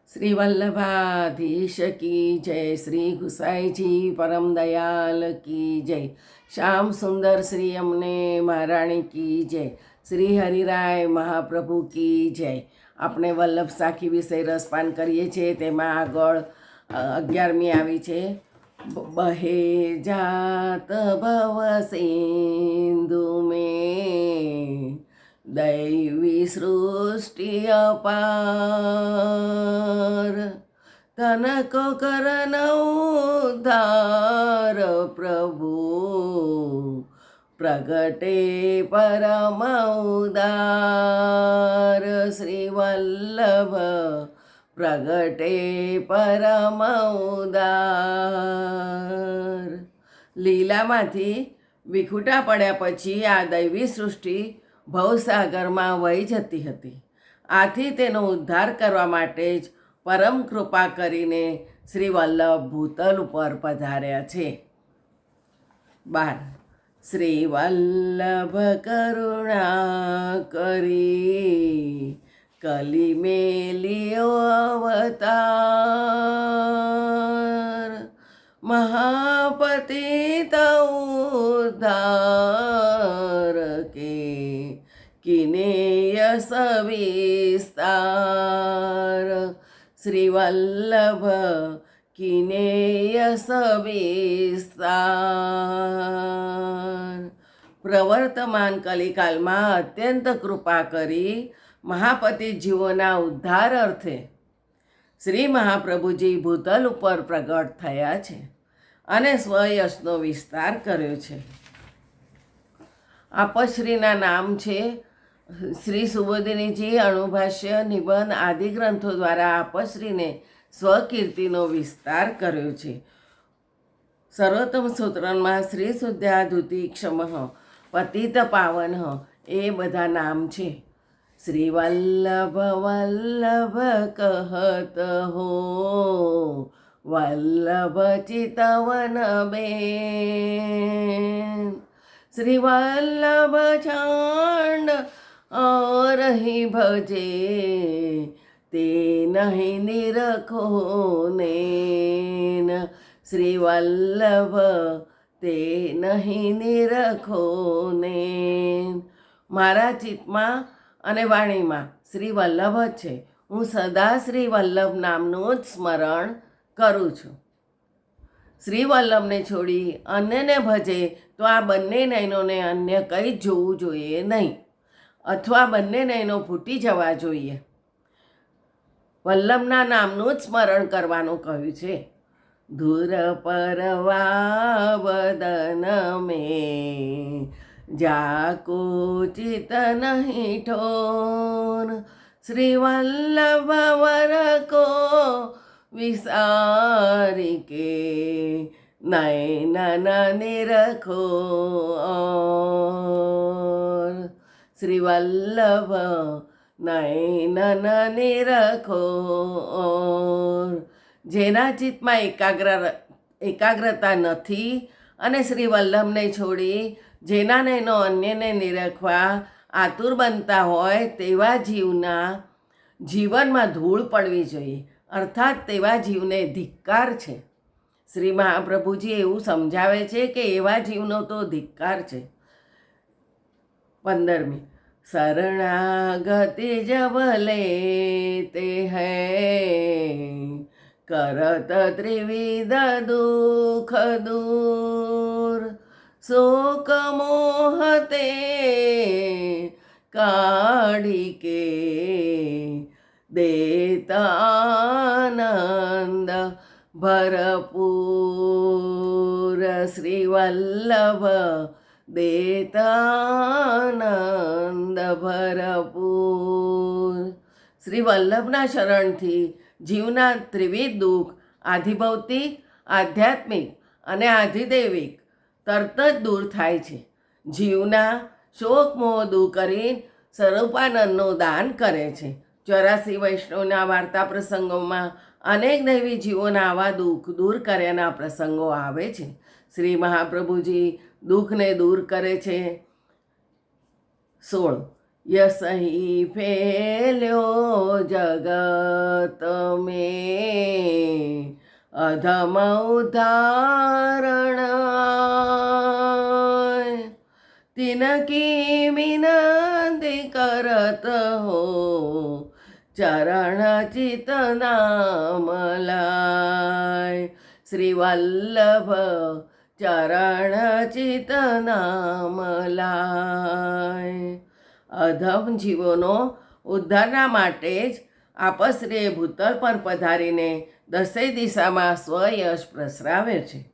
श्री वल्लभाधीश की जय। श्री गुसाई जी परम दयाल की जय। श्याम सुंदर श्री अमने महाराणी की जय। श्री हरिराय महाप्रभु की जय। આપણે વલ્લભ સાખી વિશે રસપાન કરીએ છીએ, તેમાં આગળ 11મી આવી છે, બહે જાત ભવ સિંધુ મેં दैवी सृष्टि अपार, तनको करन उद्धार प्रभु प्रगटे परम उदार। श्री वल्लभ प्रगटे परम उदार। લીલામાંથી વિખૂટા પડ્યા પછી આ દૈવી સૃષ્ટિ ભવસાગરમાં વહી જતી હતી. આથી તેનો ઉદ્ધાર કરવા માટે જ પરમ કૃપા કરીને શ્રી વલ્લભ ભૂતલ ઉપર પધાર્યા છે. 12. શ્રી વલ્લભ કરુણા કરી કલી મેલિયો અવતાર, महापतित उद्धार के किनेय सविस्तार। श्री वल्लभ किनेय सविस्तार। પ્રવર્તમાન કલિકાલમાં અત્યંત કૃપા કરી મહાપતિ જીવોના ઉદ્ધાર અર્થે શ્રી મહાપ્રભુજી ભૂતલ ઉપર પ્રગટ થયા છે અને સ્વયશનો વિસ્તાર કર્યો છે. આપશ્રીના નામ છે. શ્રી સુબોધિનીજી અણુભાષ્ય, નિબંધ આદિ ગ્રંથો દ્વારા આપશ્રીને સ્વકીર્તિનો વિસ્તાર કર્યો છે. સર્વોત્તમ સૂત્રમાં શ્રી શુદ્ધાધુતિ ક્ષમ પતિત પાવન એ બધા નામ છે. श्री वल्लभ वल्लभ कहत हो वल्लभ चितवन बेन, श्री वल्लभ चांड और ही भजे ते नहीं निरखो नेन। श्री वल्लभ ते नहीं निरखो नेन। मारा चित्तमा અને વાણીમાં શ્રી વલ્લભ જ છે. હું સદા શ્રી વલ્લભ નામનું જ સ્મરણ કરું છું. શ્રી વલ્લભને છોડી અન્યને ભજે તો આ બંને નયનોને અન્ય કંઈ જ જોવું જોઈએ નહીં, અથવા બંને નયનો ફૂટી જવા જોઈએ. વલ્લભના નામનું જ સ્મરણ કરવાનું કહ્યું છે. ધુર પરવા વદન મેં जाको चित नहीं ठोर, श्री वल्लभ वर को विसारी के नयन निरखो और, श्री वल्लभ नयन निरखो और। જેના ચિત્તમાં એકાગ્રતા નથી અને શ્રી વલ્લભને છોડી જેના નયનો અન્યને નિરખવા આતુર બનતા હોય તેવા જીવના જીવનમાં ધૂળ પડવી જોઈએ, અર્થાત તેવા જીવને ધિક્કાર છે. શ્રી મહાપ્રભુજી એવું સમજાવે છે કે એવા જીવનો તો ધિક્કાર છે. 15મી. શરણાગતિ જબ લેતે હૈ કરત ત્રિવિધ દુઃખ દૂર, शोक मोहते काढ़ी के देता आनंद भरपूर। श्री वल्लभ देता आनंद भरपूर। શ્રી વલ્લભના શરણથી જીવના ત્રિવિધ દુઃખ, આધિભૌતિક, આધ્યાત્મિક અને આધિદૈવિક તરત જ દૂર થાય છે. જીવના શોક મોહ દૂર કરી સ્વરૂપાનંદનું દાન કરે છે. 84 વૈષ્ણવના વાર્તા પ્રસંગોમાં અનેક દૈવી જીવોના આવા દુઃખ દૂર કર્યાના પ્રસંગો આવે છે. શ્રી મહાપ્રભુજી દુઃખને દૂર કરે છે. 16. યશ હી ફેલ્યો જગત મેં અધમ ઉદાહરણ તિનકી વિનંતી કરત હો ચરણ ચિત નામ લાય શ્રી વલ્લભ ચરણ ચિત નામ લાય. અધમ જીવોનો ઉદ્ધારના માટે જ આપશ્રીએ ભૂતલ પર પધારીને દસેય દિશામાં સ્વયશ પ્રસરાવે છે.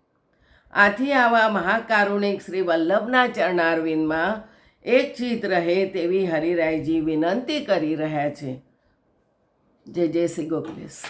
આથી આવા મહાકારુણિક શ્રી વલ્લભના ચરણારવિંદમાં એક ચિત રહે તેવી હરિરાયજી વિનંતી કરી રહ્યા છે. જય જય શ્રી ગોકુલેશ.